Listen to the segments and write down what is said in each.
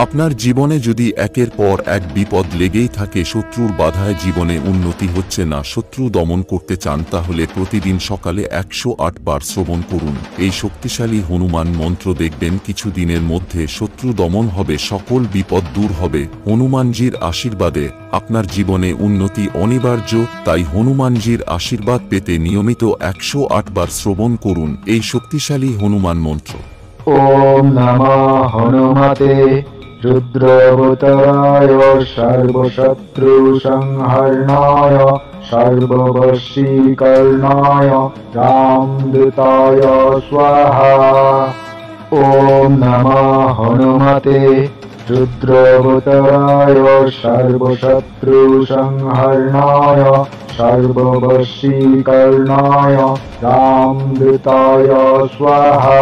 আপনার জীবনে যদি একের পর এক বিপদ লেগেই থাকে, শত্রুর বাধায় জীবনে উন্নতি হচ্ছে না, শত্রু দমন করতে চান, তাহলে প্রতিদিন সকালে 108 বার শ্রবণ করুন এই শক্তিশালী হনুমান মন্ত্র। দেখবেন কিছু দিনের মধ্যে শত্রু দমন হবে, সকল বিপদ দূর হবে। হনুমানজির আশীর্বাদে আপনার জীবনে উন্নতি অনিবার্য, তাই হনুমানজির আশীর্বাদ পেতে নিয়মিত 108 বার শ্রবণ করুন এই শক্তিশালী হনুমান মন্ত্র। ওম নমঃ হনুমতে রুদ্রবতরায় সর্বশত্রু সংহরণায় সর্ববশীকরণায় রামদূতায় স্বাহা। ওম নমঃ হনুমতে রুদ্রবতরায় সর্বশত্রু সংহরণায় সর্ববশীকরণায় রামদূতায় স্বাহা।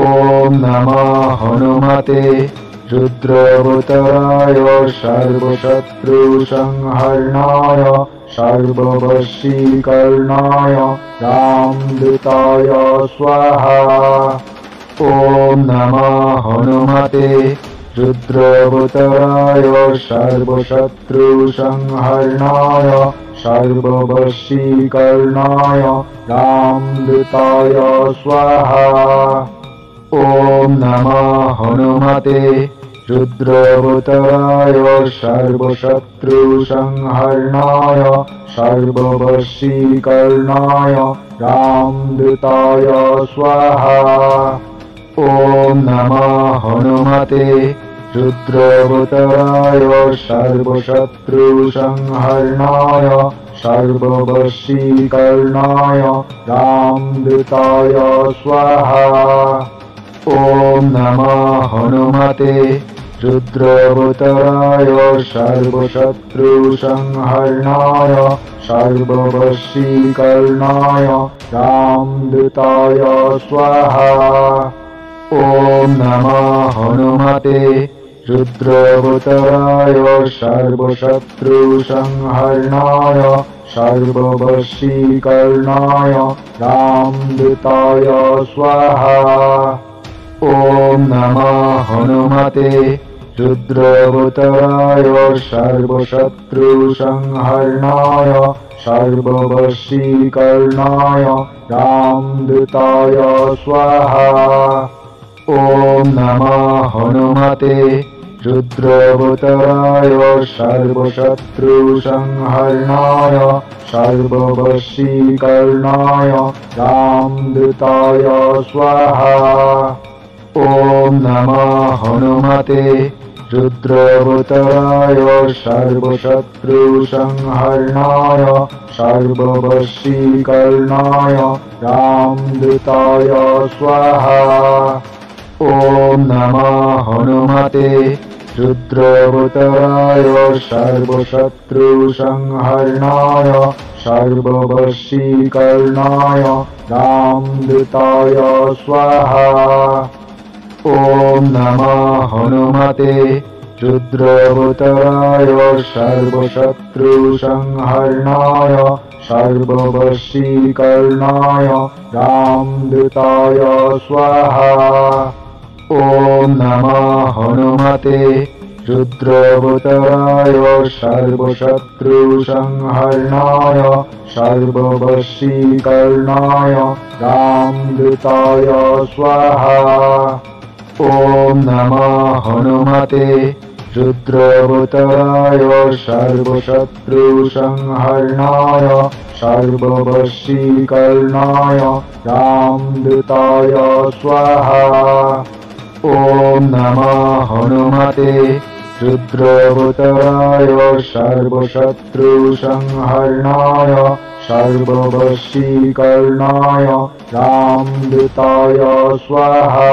ওম নমঃ হনুমতে রুদ্রবতরায় সর্বশত্রু সংহরণায় সর্ববশীকরণায় রামদূতায় স্বাহা। ওম নমঃ হনুমতে রুদ্রবতরায় সর্বশত্রু সংহরণায় সর্ববশীকরণায় রামদূতায় স্বাহা। ওম নমঃ হনুমতে রুদ্রবতরায় সর্বশত্রু সংহরণায় সর্ববশীকরণায় রামদূতায় স্বাহা। ওম নমঃ হনুমতে রুদ্রবতরায় সর্বশত্রু সংহরণায় সর্ববশীকরণায় রামদূতায় স্বাহা। ওম নমঃ হনুমতে রুদ্রবতরায় সর্বশত্রু সংহরণায় সর্ববশীকরণায় রামদূতায় স্বাহা। ওম নমঃ হনুমতে রুদ্রবতরায় সর্বশত্রু সংহরণায় সর্ববশীকরণায় রামদূতায় স্বাহা। ওম নমঃ হনুমতে রুদ্রবতরায় সর্বশত্রু সংহরণায় সর্ববশীকরণায় রামদূতায় স্বাহা। ওম নমঃ হনুমতে রুদ্রবতরায় সর্বশত্রু সংহরণায় সর্ববশীকরণায় রামদূতায় স্বাহা। ওম নমঃ হনুমতে রুদ্রবতরায় সর্বশত্রু সংহরণায় সর্ববশীকরণায় রামদূতায় স্বাহা। ওম নমঃ হনুমতে রুদ্রবতরায় সর্বশত্রু সংহরণায় সর্ববশীকরণায় রামদূতায় স্বাহা। ওম নমঃ হনুমতে রুদ্রবতরায় সর্বশত্রু সংহরণায় সর্ববশীকরণায় রামদূতায় স্বাহা। ওম নমঃ হনুমতে রুদ্রবতরায় সর্বশত্রু সংহরণায় সর্ববশীকরণায় রামদূতায় স্বাহা। ওম নমঃ হনুমতে রুদ্রবতরায় সর্বশত্রু সংহরণায় সর্ববশীকরণায় রামদূতায় স্বাহা। ওম নমঃ হনুমতে রুদ্রবতরায় সর্বশত্রু সংহরণায় সর্ববশীকরণায় রামদূতায় স্বাহা।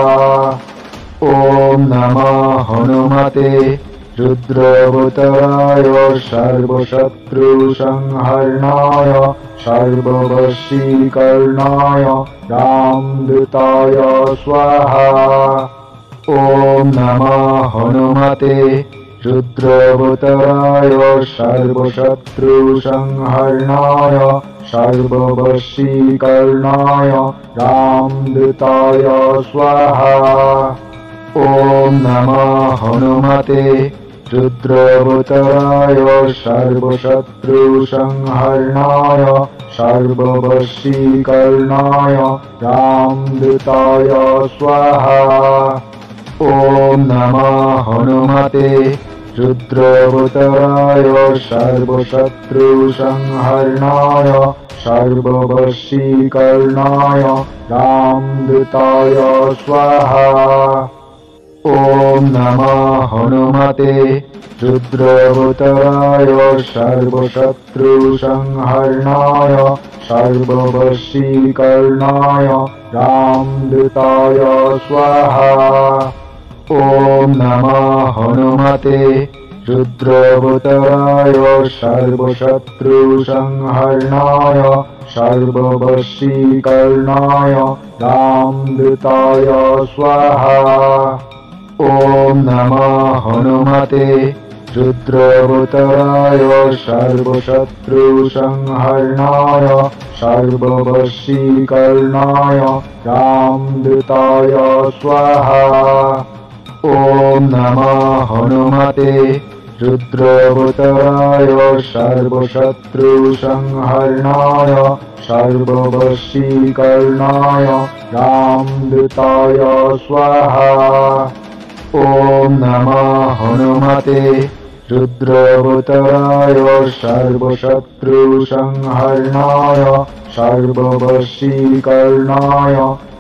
ওম নমঃ হনুমতে রুদ্রবতরায় সর্বশত্রু সংহরণায় সর্ববশীকরণায় রামদূতায় স্বাহা। ওম নমঃ হনুমতে রুদ্রবতরায় সর্বশত্রু সংহরণায় সর্ববশীকরণায় রামদূতায় স্বাহা। ॐ नमः हनुमते रुद्रवतराय सर्वशत्रुसंहरणाय सर्ववशीकरणाय रामदूताय स्वाहा। ॐ नमः हनुमते रुद्रवतराय सर्वशत्रुसंहरणाय सर्ववशीकरणाय रामदूताय स्वाहा। ॐ नमः हनुमते रुद्रवतराय सर्वशत्रुसंहरणाय सर्ववशीकरणाय रामदूताय स्वाहा। ॐ नमः हनुमते रुद्रवतराय सर्वशत्रुसंहरणाय सर्ववशीकरणाय रामदूताय स्वाहा। ॐ नमः हनुमते रुद्रवतराय सर्वशत्रुसंहरणाय सर्ववशीकरणाय रामदूताय स्वाहा। ॐ नमः हनुमते रुद्रवतराय सर्वशत्रुसंहरणाय सर्ववशीकरणाय रामदूताय स्वाहा। ॐ नमः हनुमते रुद्रवतराय सर्वशत्रुसंहरणाय सर्ववशीकरणाय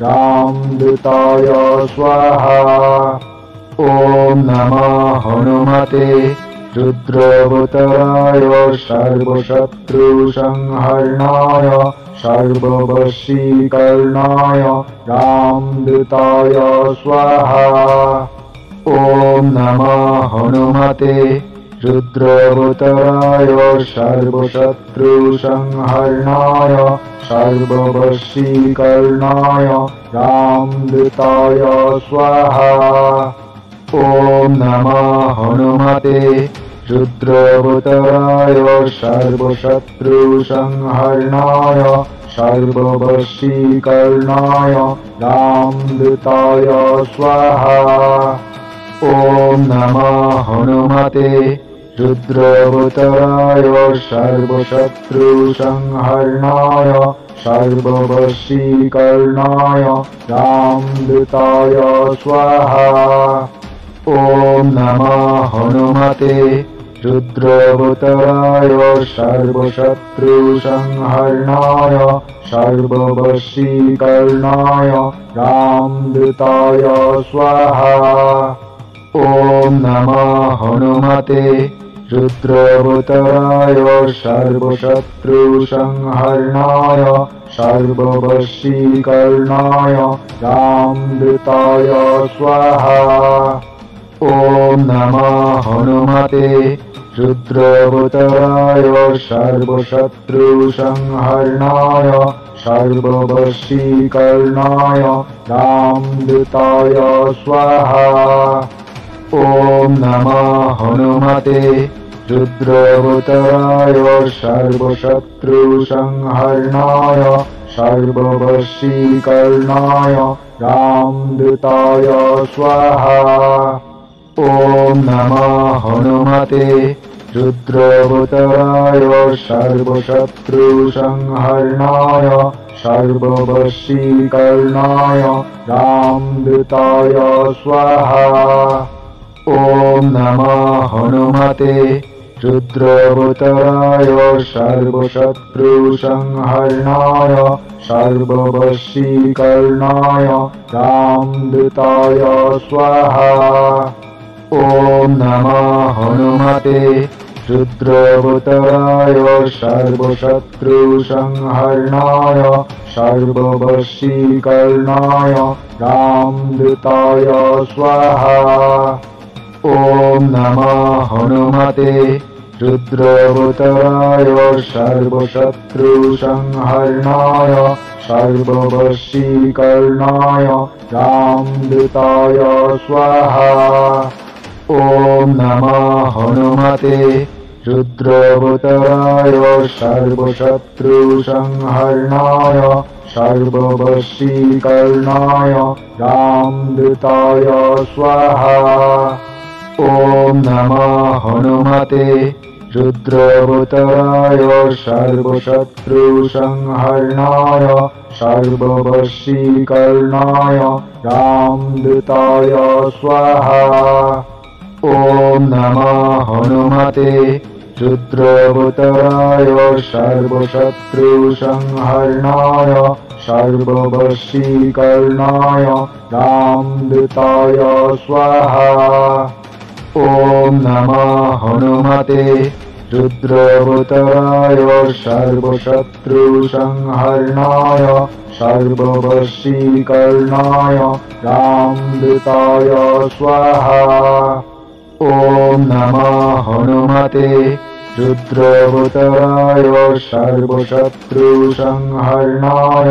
रामदूताय स्वाहा। ॐ नमः हनुमते रुद्रवतराय सर्वशत्रुसंहरणाय सर्ववशीकरणाय रामदूताय स्वाहा। ॐ नमः हनुमते रुद्रवतराय सर्वशत्रुसंहरणाय सर्ववशीकरणाय रामदूताय स्वाहा। ॐ नमः हनुमते रुद्रवतराय सर्वशत्रुसंहरणाय सर्ववशीकरणाय रामदूताय स्वाहा। ॐ नमः हनुमते रुद्रवतराय सर्वशत्रुसंहरणाय सर्ववशीकरणाय रामदूताय स्वाहा। ॐ नमः हनुमते रुद्रवतराय सर्वशत्रुसंहरणाय सर्ववशीकरणाय रामदूताय स्वाहा। ॐ नमः हनुमते रुद्रवतराय सर्वशत्रुसंहरणाय सर्ववशीकरणाय रामदूताय स्वाहा। ॐ नमः हनुमते रुद्रवतराय सर्वशत्रुसंहरणाय सर्ववशीकरणाय रामदूताय स्वाहा। ॐ नमः हनुमते रुद्रवतराय सर्वशत्रुसंहरणाय सर्ववशीकरणाय रामदूताय स्वाहा। ॐ नमः हनुमते रुद्रवतराय सर्वशत्रुसंहरणाय सर्ववशीकरणाय रामदूताय स्वाहा। ॐ नमः हनुमते रुद्रवतराय सर्वशत्रुसंहरणाय सर्ववशीकरणाय रामदूताय स्वाहा। ॐ नमः हनुमते रुद्रवतराय सर्वशत्रुसंहरणाय सर्ववशीकरणाय रामदूताय स्वाहा। ॐ नमः हनुमते रुद्रवतराय सर्वशत्रुसंहरणाय सर्ववशीकरणाय रामदूताय स्वाहा। ॐ नमः हनुमते रुद्रवतराय सर्वशत्रुसंहरणाय सर्ववशीकरणाय रामदूताय स्वाहा। ॐ नमः हनुमते रुद्रवताराय सर्वशत्रुसंहरणाय सर्ववशीकरणाय रामदूताय स्वाहा। ॐ नमः हनुमते रुद्रवताराय सर्वशत्रुसंहरणाय सर्ववशीकरणाय रामदूताय स्वाहा। ॐ नमः हनुमते रुद्रवताराय सर्वशत्रुसंहरणाय सर्ववशीकरणाय रामदूताय स्वाहा। ॐ नमः हनुमते रुद्रवताराय सर्वशत्रुसंहरणाय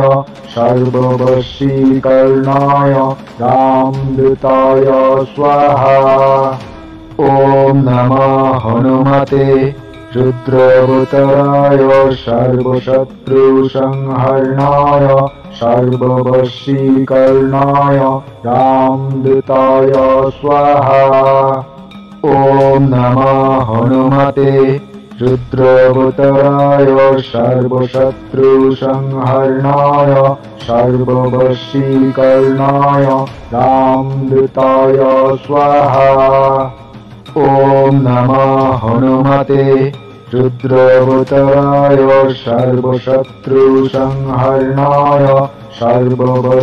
सर्ववशीकरणाय रामदूताय स्वाहा। ॐ नमः हनुमते रुद्रवताराय सर्वशत्रुसंहरणाय सर्ववशीकरणाय रामदूताय स्वाहा। ॐ नमः हनुमते रुद्रवताराय सर्वशत्रुसंहरणाय सर्ववशीकरणाय रामदूताय स्वाहा। ॐ नमः हनुमते रुद्रवताराय सर्वशत्रुसंहरणाय सर्ववशीकरणाय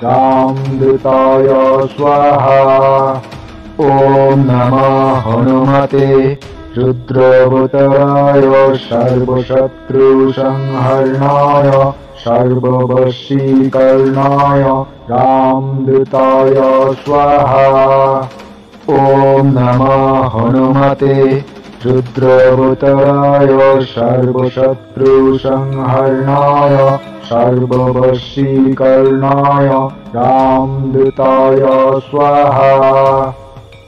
रामदूताय स्वाहा। ॐ नमः हनुमते रुद्रवताराय सर्वशत्रुसंहरणाय सर्ववशीकरणाय रामदूताय स्वाहा। ॐ नमः हनुमते रुद्रवताराय सर्वशत्रुसंहरणाय सर्ववशीकरणाय रामदूताय स्वाहा।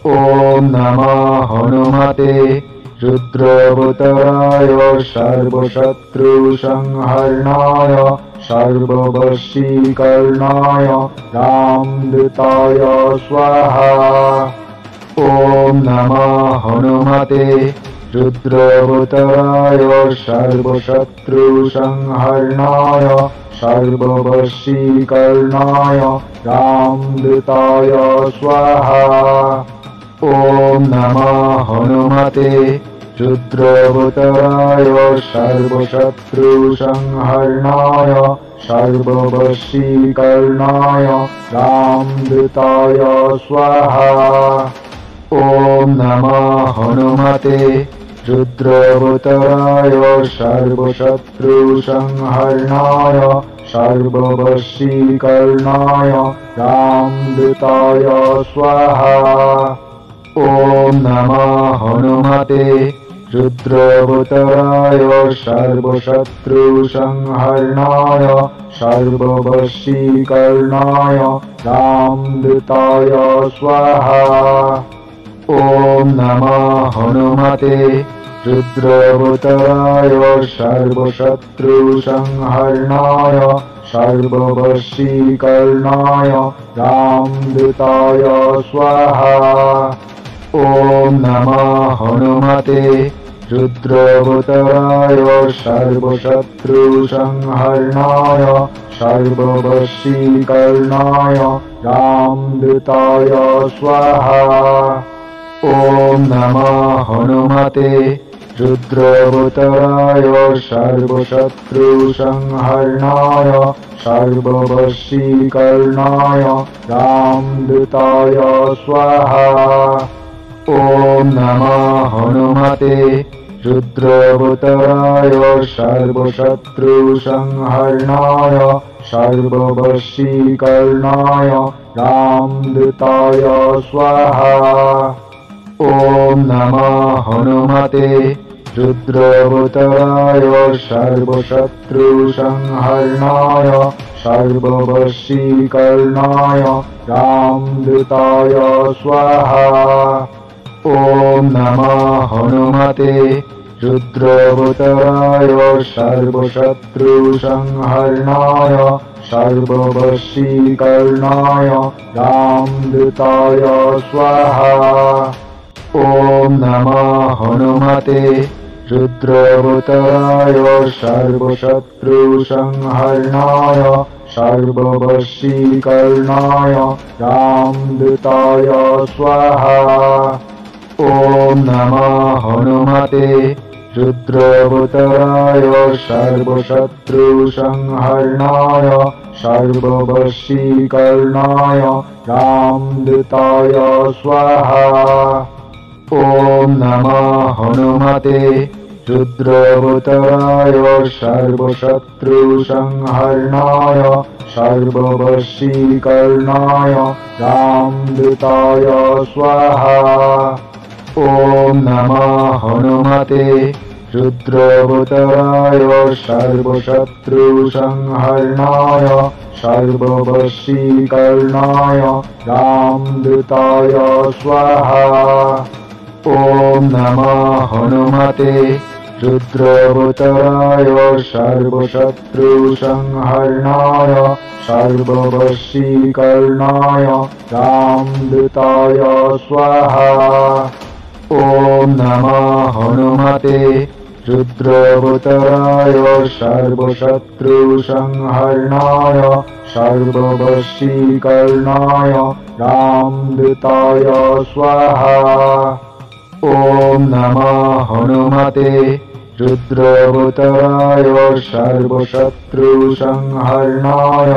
ॐ नमः हनुमते रुद्रवताराय सर्वशत्रुसंहरणाय सर्ववशीकरणाय रामदूताय स्वाहा। ॐ नमः हनुमते रुद्रवताराय सर्वशत्रुसंहरणाय सर्ववशीकरणाय रामदूताय स्वाहा। ॐ नमः हनुमते रुद्रवताराय सर्वशत्रुसंहरणाय सर्ववशीकरणाय रामदूताय स्वाहा। ॐ नमः हनुमते रुद्रवताराय सर्वशत्रुसंहरणाय सर्ववशीकरणाय रामदूताय स्वाहा। ॐ नमः हनुमते रुद्रवताराय सर्वशत्रुसंहरणाय सर्ववशीकरणाय रामदूताय स्वाहा। ॐ नमः हनुमते रुद्रवताराय सर्वशत्रुसंहरणाय सर्ववशीकरणाय रामदूताय स्वाहा। ॐ नमः हनुमते रुद्रवताराय सर्वशत्रुसंहरणाय सर्ववशीकरणाय रामदूताय स्वाहा। ॐ नमः हनुमते रुद्रवताराय सर्वशत्रुसंहरणाय सर्ववशीकरणाय रामदूताय स्वाहा। ॐ नमः हनुमते रुद्रवताराय सर्वशत्रुसंहरणाय सर्ववशीकरणाय रामदूताय स्वाहा। ॐ नमः हनुमते रुद्रवताराय सर्वशत्रुसंहरणाय सर्ववशीकरणाय रामदूताय स्वाहा। ॐ नमः हनुमते रुद्रवतराय सर्वशत्रुसंहरणाय सर्ववशीकरणाय रामदूताय स्वाहा। ॐ नमः हनुमते रुद्रवतराय सर्वशत्रुसंहरणाय सर्ववशीकरणाय रामदूताय स्वाहा। ॐ नमः हनुमते रुद्रवतराय सर्वशत्रुसंहरणाय सर्ववशीकरणाय रामदूताय स्वाहा। ॐ नमः हनुमते रुद्रवतराय सर्वशत्रुसंहरणाय सर्ववशीकरणाय रामदूताय स्वाहा। ॐ नमः हनुमते रुद्रवतराय सर्वशत्रुसंहरणाय सर्ववशीकरणाय रामदूताय स्वाहा। ॐ नमः हनुमते रुद्रवतराय सर्वशत्रुसंहरणाय सर्ववशीकरणाय रामदूताय स्वाहा। ॐ नमः हनुमते रुद्रवतराय सर्वशत्रुसंहरणाय सर्ववशीकरणाय रामदूताय स्वाहा। ॐ नमः हनुमते रुद्रवतराय सर्वशत्रुसंहरणाय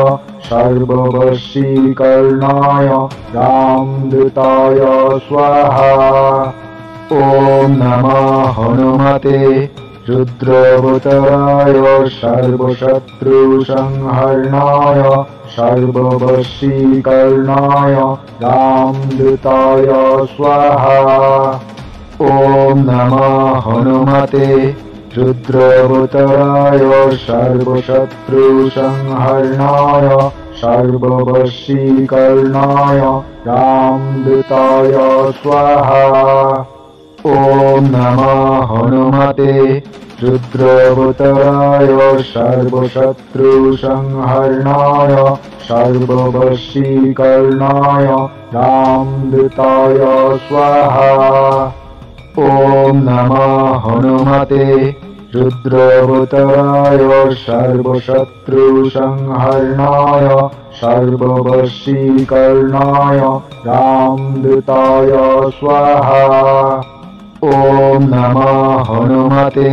सर्ववशीकरणाय रामदूताय स्वाहा। ॐ नमः हनुमते रुद्रवतराय सर्वशत्रुसंहरणाय सर्ववशीकरणाय रामदूताय स्वाहा। ॐ नमः हनुमते रुद्रवतराय सर्वशत्रुसंहरणाय सर्ववशीकरणाय रामदूताय स्वाहा। ॐ नमः हनुमते रुद्रवतराय सर्वशत्रुसंहरणाय सर्ववशीकरणाय रामदूताय स्वाहा। ॐ नमः हनुमते रुद्रवतराय सर्वशत्रुसंहरणाय सर्ववशीकरणाय रामदूताय स्वाहा। ॐ नमः हनुमते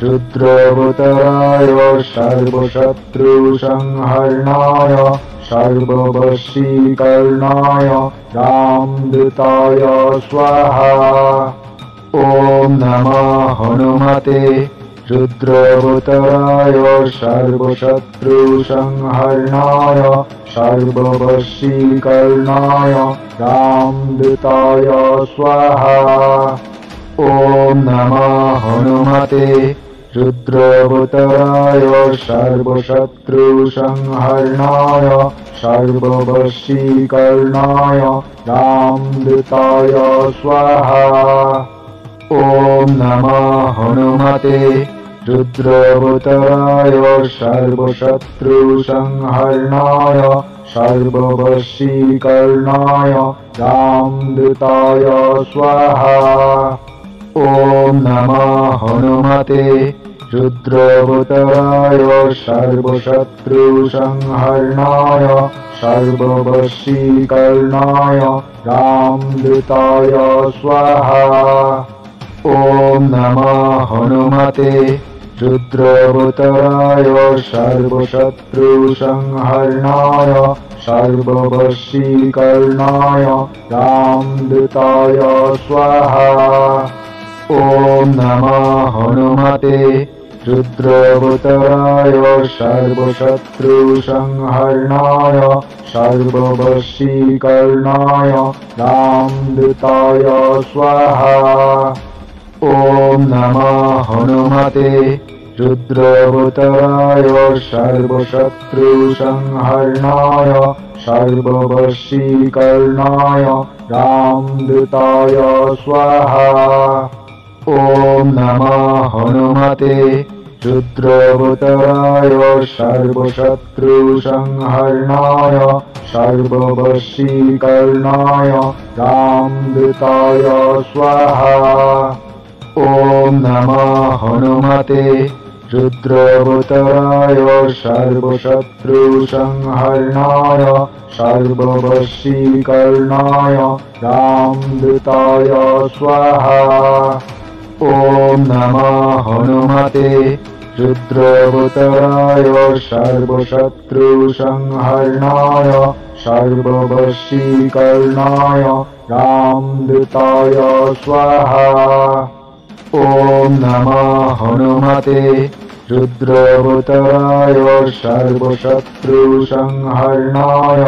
रुद्रवतराय सर्वशत्रुसंहरणाय सर्ववशीकरणाय रामदूताय स्वाहा। ॐ नमः हनुमते रुद्रवतराय सर्वशत्रुसंहरणाय सर्ववशीकरणाय रामदूताय स्वाहा। ॐ नमः हनुमते रुद्रवतराय सर्वशत्रुसंहरणाय सर्ववशीकरणाय रामदूताय स्वाहा। ॐ नमः हनुमते रुद्रवतराय सर्वशत्रुसंहरणाय सर्ववशीकरणाय रामदूताय स्वाहा। ॐ नमः हनुमते रुद्रवतराय सर्वशत्रुसंहरणाय सर्ववशीकरणाय रामदूताय स्वाहा। ॐ नमः हनुमते रुद्रवतराय सर्वशत्रुसंहरणाय सर्ववशीकरणाय रामदूताय स्वाहा। ॐ नमः हनुमते रुद्रवतराय सर्वशत्रुसंहरणाय सर्ववशीकरणाय रामदूताय स्वाहा। ॐ नमः हनुमते रुद्रवतराय सर्वशत्रुसंहरणाय सर्ववशीकरणाय रामदूताय स्वाहा। ॐ नमः हनुमते रुद्रवतराय सर्वशत्रुसंहरणाय सर्ववशीकरणाय रामदूताय स्वाहा। ॐ नमः हनुमते रुद्रवतराय सर्वशत्रुसंहरणाय सर्ववशीकरणाय रामदूताय स्वाहा। ॐ नमः हनुमते रुद्रवतराय सर्वशत्रुसंहरणाय सर्ववशीकरणाय रामदूताय स्वाहा। ॐ नमः हनुमते रुद्रवतराय सर्वशत्रुसंहरणाय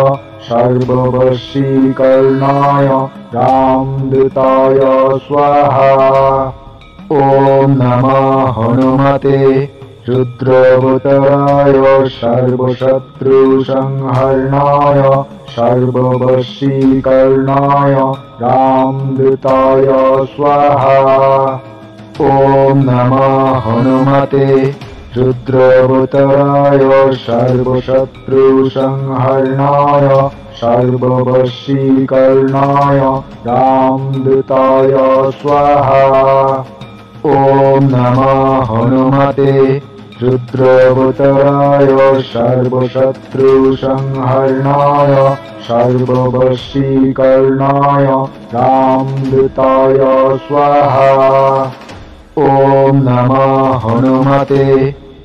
सर्ववशीकरणाय रामदूताय स्वाहा। ॐ नमः हनुमते रुद्रवतराय सर्वशत्रुसंहरणाय सर्ववशीकरणाय रामदूताय स्वाहा। ॐ नमः हनुमते रुद्रवतराय सर्वशत्रुसंहरणाय सर्ववशीकरणाय रामदूताय स्वाहा। ॐ नमः हनुमते रुद्रवतराय सर्वशत्रुसंहरणाय सर्ववशीकरणाय रामदूताय स्वाहा। ॐ नमः हनुमते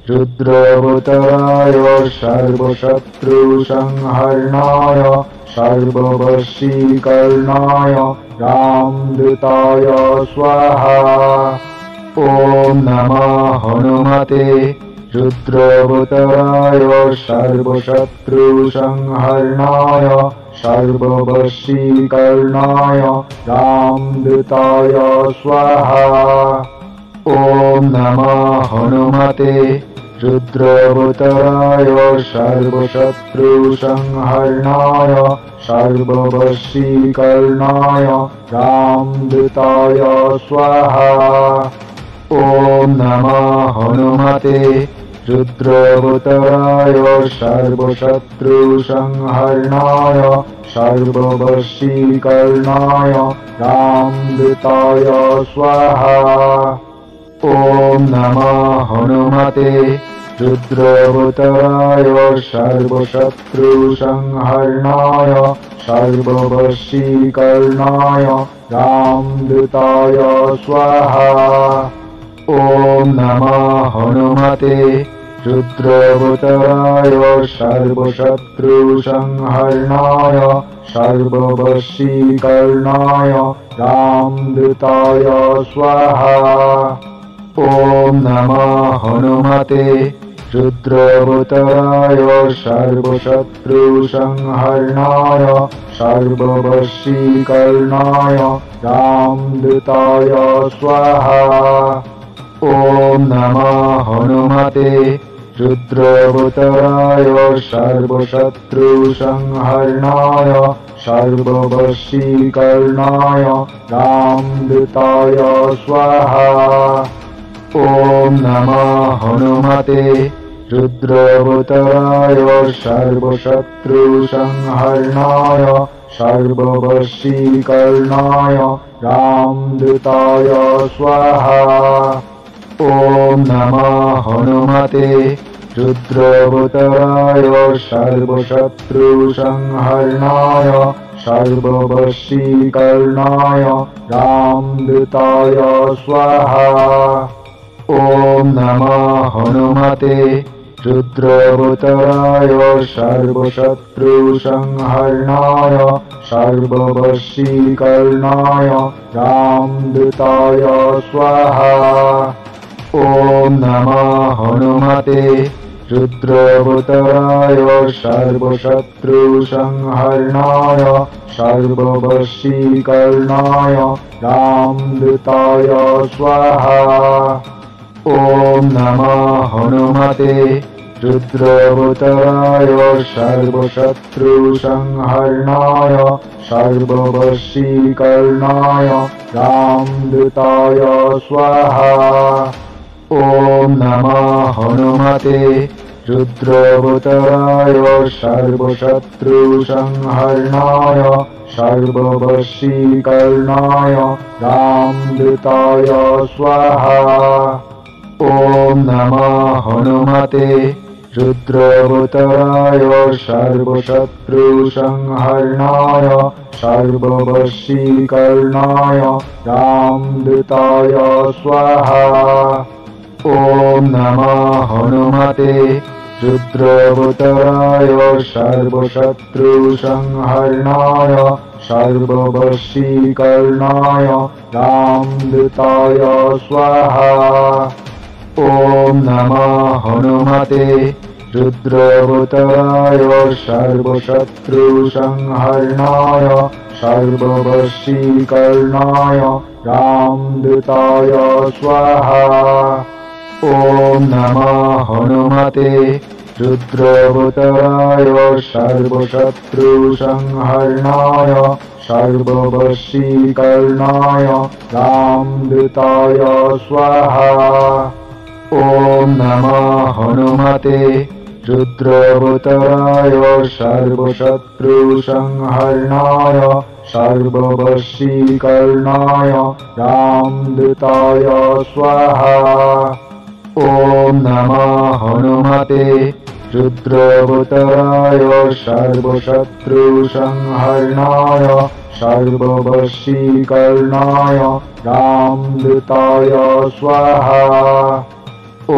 रुद्रवतराय सर्वशत्रुसंहरणाय सर्ववशीकरणाय रामदूताय स्वाहा। ॐ नमः हनुमते रुद्रवतराय सर्वशत्रुसंहरणाय सर्ववशीकरणाय रामदूताय स्वाहा। ॐ नमः हनुमते रुद्रवतराय सर्वशत्रुसंहरणाय सर्ववशीकरणाय रामदूताय स्वाहा। ॐ नमः हनुमते रुद्रवतराय सर्वशत्रुसंहरणाय सर्ववशीकरणाय रामदूताय स्वाहा। ॐ नमः हनुमते रुद्रवतराय सर्वशत्रुसंहरणाय सर्ववशीकरणाय रामदूताय स्वाहा। ॐ नमः हनुमते रुद्रवतराय सर्वशत्रुसंहरणाय सर्ववशीकरणाय रामदूताय स्वाहा। ॐ नमः हनुमते रुद्रवतराय सर्वशत्रुसंहरणाय सर्ववशीकरणाय रामदूताय स्वाहा। ॐ नमः हनुमते रुद्रवतराय सर्वशत्रुसंहरणाय सर्ववशीकरणाय रामदूताय स्वाहा। ॐ नमः हनुमते रुद्रवतराय सर्वशत्रुसंहरणाय सर्ववशीकरणाय रामदूताय स्वाहा। ॐ नमः हनुमते रुद्रवतराय सर्वशत्रुसंहरणाय सर्ववशीकरणाय रामदूताय स्वाहा। ॐ नमः हनुमते रुद्रवतराय सर्वशत्रुसंहरणाय सर्ववशीकरणाय रामदूताय स्वाहा। ॐ नमः हनुमते रुद्रवतराय सर्वशत्रुसंहरणाय सर्ववशीकरणाय रामदूताय स्वाहा। ॐ नमः हनुमते रुद्रवतराय सर्वशत्रुसंहरणाय सर्ववशीकरणाय रामदूताय स्वाहा। ॐ नमः हनुमते रुद्रवतराय सर्वशत्रुसंहरणाय सर्ववशीकरणाय रामदूताय स्वाहा। ॐ नमः हनुमते रुद्रवतराय सर्वशत्रुसंहरणाय सर्ववशीकरणाय रामदूताय स्वाहा। ॐ नमः हनुमते रुद्रवतराय सर्वशत्रुसंहरणाय सर्ववशीकरणाय रामदूताय स्वाहा। ॐ नमः हनुमते रुद्रवतराय सर्वशत्रुसंहरणाय सर्ववशीकरणाय रामदूताय स्वाहा। ॐ नमः हनुमते रुद्रवतराय सर्वशत्रुसंहरणाय सर्ववशीकरणाय रामदूताय स्वाहा। ॐ नमः हनुमते रुद्रवतराय सर्वशत्रुसंहरणाय सर्ववशीकरणाय रामदूताय स्वाहा। ॐ नमः हनुमते रुद्रवतराय सर्वशत्रुसंहरणाय सर्ववशीकरणाय रामदूताय स्वाहा। ॐ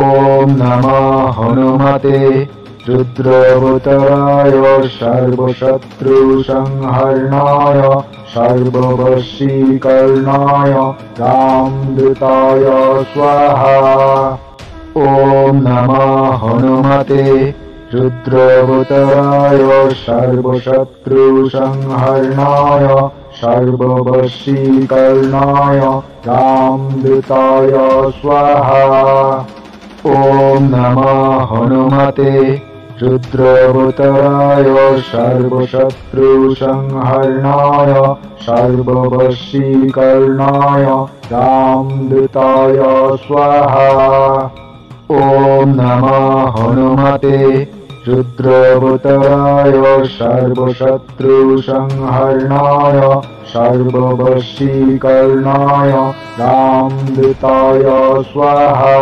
नमः हनुमते रुद्रवतराय सर्वशत्रुसंहरणाय सर्ववशीकरणाय रामदूताय स्वाहा। ॐ नमः हनुमते रुद्रवतराय सर्वशत्रुसंहरणाय सर्ववशीकरणाय रामदूताय स्वाहा। ॐ नमः हनुमते रुद्रवतराय सर्वशत्रुसंहरणाय सर्ववशीकरणाय रामदूताय स्वाहा। ॐ नमः हनुमते रुद्रवतराय सर्वशत्रुसंहरणाय सर्ववशीकरणाय रामदूताय स्वाहा।